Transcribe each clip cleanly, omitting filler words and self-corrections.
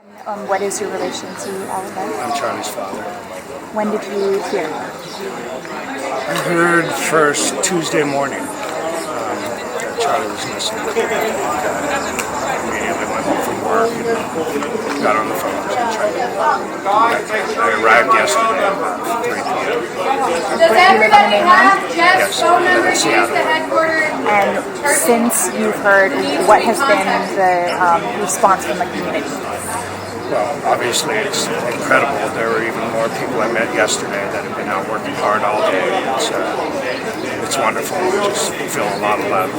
What is your relation to Alton? I'm Charli's father. When did you hear? I heard first Tuesday morning that Charli was missing. Immediately went home from work and got on the phone and tried to. I arrived yesterday at 3 p.m. Does everybody have Jeff's phone number? Yes, Use the headquarters. And since you've heard, what has been the response from the community? Well, obviously it's incredible. There were even more people I met yesterday that have been out working hard all day. It's wonderful. I just feel a lot of love.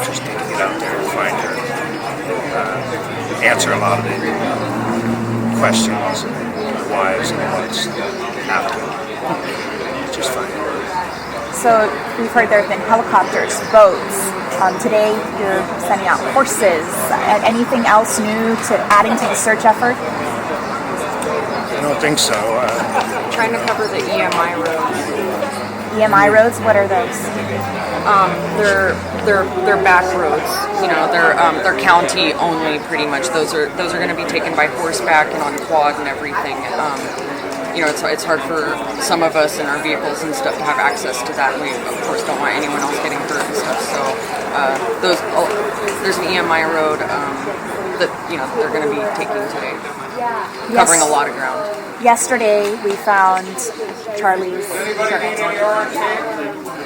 Just need to get out there and find her, answer a lot of the questions and whys and what's happening. Just find her. So we've heard there have been helicopters, boats. Today you're sending out horses. Anything else new to adding to the search effort? I don't think so. Trying to cover the EMI roads. EMI roads? What are those? They're back roads. You know, they're county only pretty much. Those are going to be taken by horseback and on quad and everything. You know, it's hard for some of us in our vehicles and stuff to have access to that. We of course don't want anyone else getting hurt and stuff. So there's an EMI road that they're going to be taking today, covering a lot of ground. Yesterday we found Charli's shirt.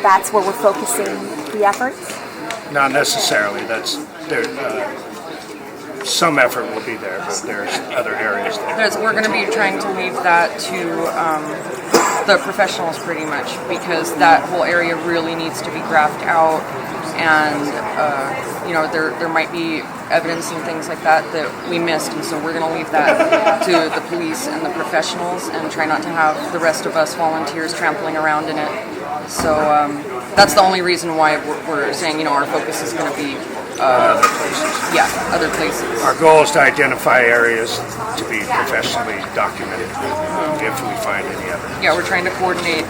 That's where we're focusing the efforts? Not necessarily. Some effort will be there, but there's other areas. We're going to be trying to leave that to the professionals pretty much, because that whole area really needs to be graphed out, and there might be evidence and things like that we missed, and so we're going to leave that to the police and the professionals, and try not to have the rest of us volunteers trampling around in it. So that's the only reason why we're saying our focus is going to be other places. Yeah, other places. Our goal is to identify areas to be professionally documented if we find any evidence. Yeah, we're trying to coordinate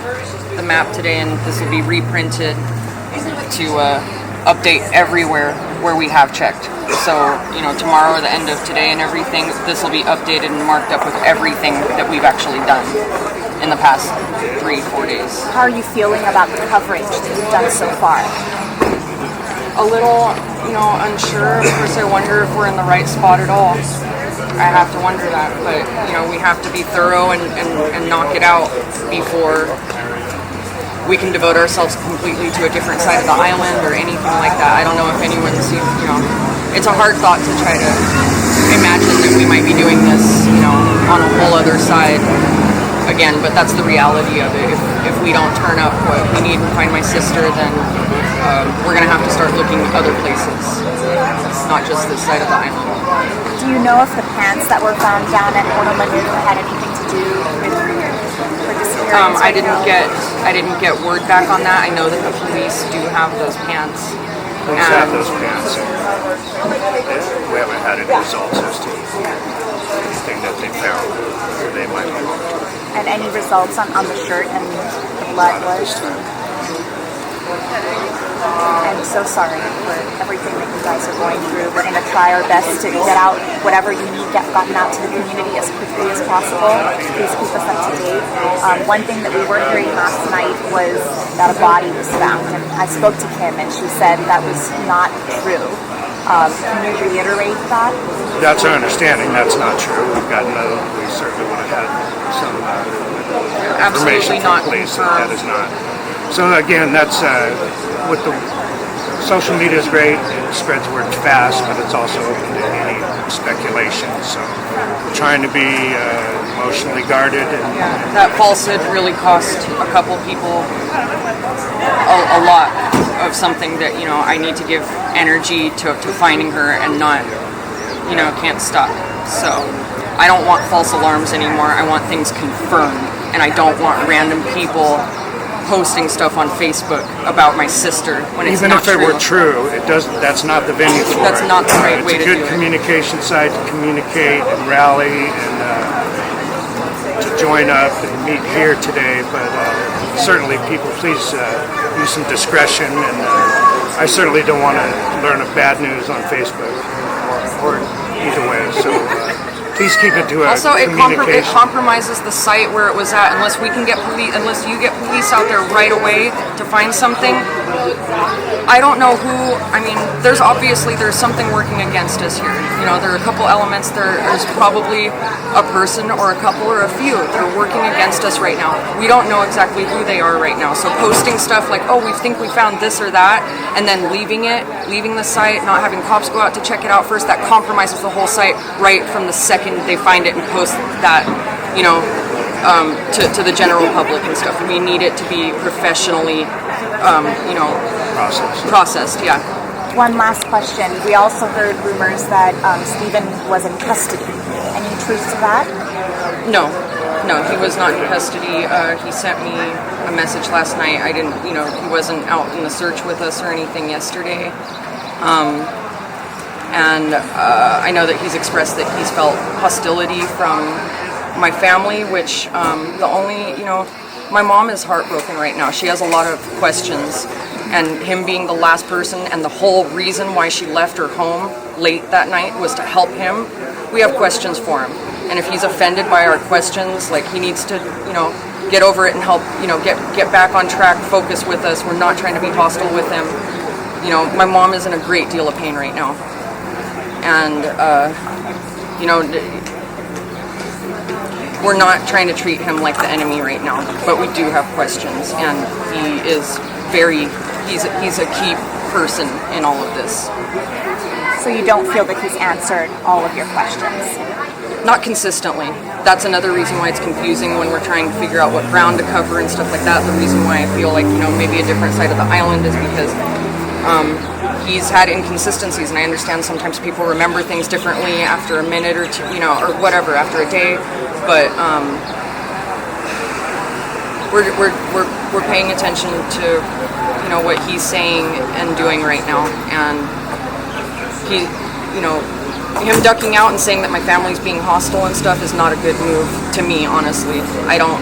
the map today, and this will be reprinted to update everywhere where we have checked. So, tomorrow or the end of today and everything, this will be updated and marked up with everything that we've actually done in the past 3-4 days. How are you feeling about the coverage that you've done so far? A little, unsure. Of course, I wonder if we're in the right spot at all. I have to wonder that, but we have to be thorough and knock it out before we can devote ourselves completely to a different side of the island or anything like that. I don't know if anyone's seen, it's a hard thought to try to imagine that we might be doing this, on a whole other side again, but that's the reality of it. If we don't turn up what we need and find my sister, then we're going to have to start looking other places, not just this side of the island. Do you know if the pants that were found down at Honolulu had anything to do with her disappearance? I didn't get word back on that. I know that the police do have those pants. Police have those pants. We haven't had any results as to anything that they found or they might belong to. And any results on the shirt and the blood was? I'm so sorry for everything that you guys are going through. We're going to try our best to get out whatever you need gotten out to the community as quickly as possible. Please keep us up to date. One thing that we were hearing last night was that a body was found, and I spoke to Kim, and she said that was not true. Can you reiterate that? That's our understanding. That's not true. We certainly would have had some information from the police that is not. So again, that's with the social media is great. It spreads word fast, but it's also open to any speculation. So we're trying to be emotionally guarded. And that falsehood really cost a couple people a lot of something that I need to give energy to finding her and not can't stop. So I don't want false alarms anymore. I want things confirmed, and I don't want random people posting stuff on Facebook about my sister when it's even not if it true. were true, it doesn't. That's not the venue for That's it. not the right way to do it. It's a good communication site to communicate and rally and to join up and meet here today. But certainly, people, please use some discretion. And I certainly don't want to learn of bad news on Facebook or either way. So please keep it to a Also, it communication. compromises the site where it was at. Unless we can get police, unless you get police out there right away to find something. I don't know who. I mean, there's something working against us here. You know, there are a couple elements. There's probably a person or a couple or a few that are working against us right now. We don't know exactly who they are right now. So posting stuff like, "Oh, we think we found this or that," and then leaving the site, not having cops go out to check it out first, that compromises the whole site right from the second they find it and post that, you know, to the general public and stuff. We need it to be professionally, you know, processed. Yeah. One last question. We also heard rumors that Stephen was in custody. Any truth to that? No, he was not in custody. He sent me a message last night. I didn't, you know, he wasn't out in the search with us or anything yesterday. And I know that he's expressed that he's felt hostility from my family, which you know, my mom is heartbroken right now. She has a lot of questions, and him being the last person and the whole reason why she left her home late that night was to help him. We have questions for him, and if he's offended by our questions, like, he needs to, you know, get over it and help, you know, get back on track, focus with us. We're not trying to be hostile with him. You know, my mom is in a great deal of pain right now, and you know, we're not trying to treat him like the enemy right now, but we do have questions, and he is he's a key person in all of this. So you don't feel that he's answered all of your questions? Not consistently. That's another reason why it's confusing when we're trying to figure out what ground to cover and stuff like that. The reason why I feel like, you know, maybe a different side of the island is because he's had inconsistencies, and I understand sometimes people remember things differently after a minute or two, you know, or whatever, after a day, but we're paying attention to, you know, what he's saying and doing right now, and he, you know, him ducking out and saying that my family's being hostile and stuff is not a good move to me, honestly. I don't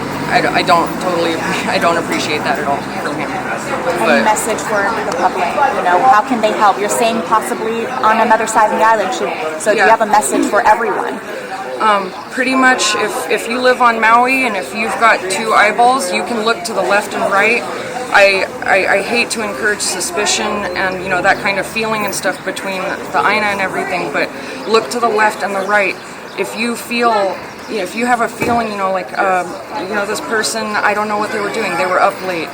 appreciate that at all from him. Any message for the public? You know, how can they help? You're saying possibly on another side of the island. So do you have a message for everyone? Pretty much, if you live on Maui and if you've got two eyeballs, you can look to the left and right. I hate to encourage suspicion and, you know, that kind of feeling and stuff between the Aina and everything, but look to the left and the right. If you feel, you know, if you have a feeling, you know, like, you know, this person, I don't know what they were doing, they were up late.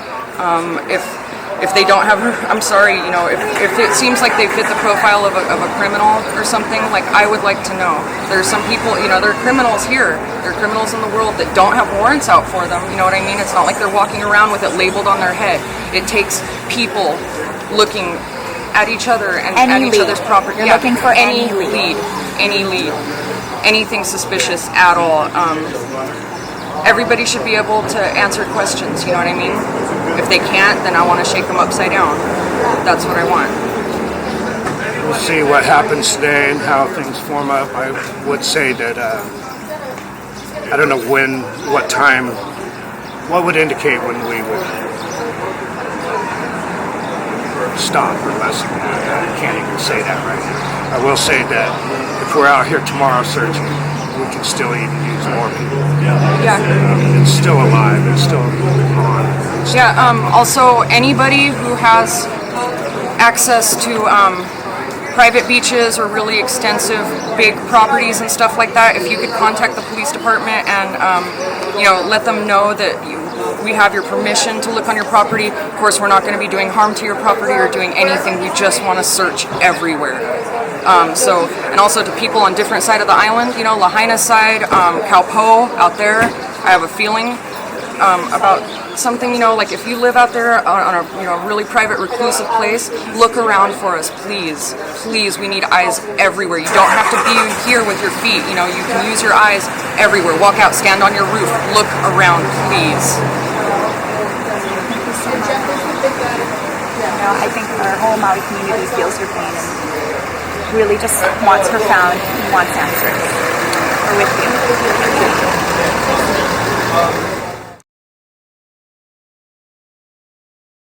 If they don't have, I'm sorry, you know, if it seems like they fit the profile of a criminal or something, like, I would like to know. There's some people, you know, there are criminals here. There are criminals in the world that don't have warrants out for them. You know what I mean? It's not like they're walking around with it labeled on their head. It takes people looking at each other and at each other's property. You're looking for any lead. Anything suspicious at all. Everybody should be able to answer questions, you know what I mean? If they can't, then I want to shake them upside down. That's what I want. We'll see what happens today and how things form up. I would say that, I don't know when, what time, what would indicate when we would stop or lessen that. I can't even say that right now. I will say that if we're out here tomorrow searching, we can still even use more people. Yeah. It's still alive. It's still on. Yeah. Also, anybody who has access to private beaches or really extensive big properties and stuff like that, if you could contact the police department and you know, let them know that we have your permission to look on your property. Of course, we're not going to be doing harm to your property or doing anything. We just want to search everywhere. So, and also to people on different side of the island, you know, Lahaina side, Kaupo out there, I have a feeling about something, you know, like if you live out there on a, you know, really private, reclusive place, look around for us, please. Please, we need eyes everywhere. You don't have to be here with your feet, you know, you can use your eyes everywhere. Walk out, stand on your roof, look around, please. You know, I think our whole Maui community feels your pain and really just wants her found and wants answers. We're with you.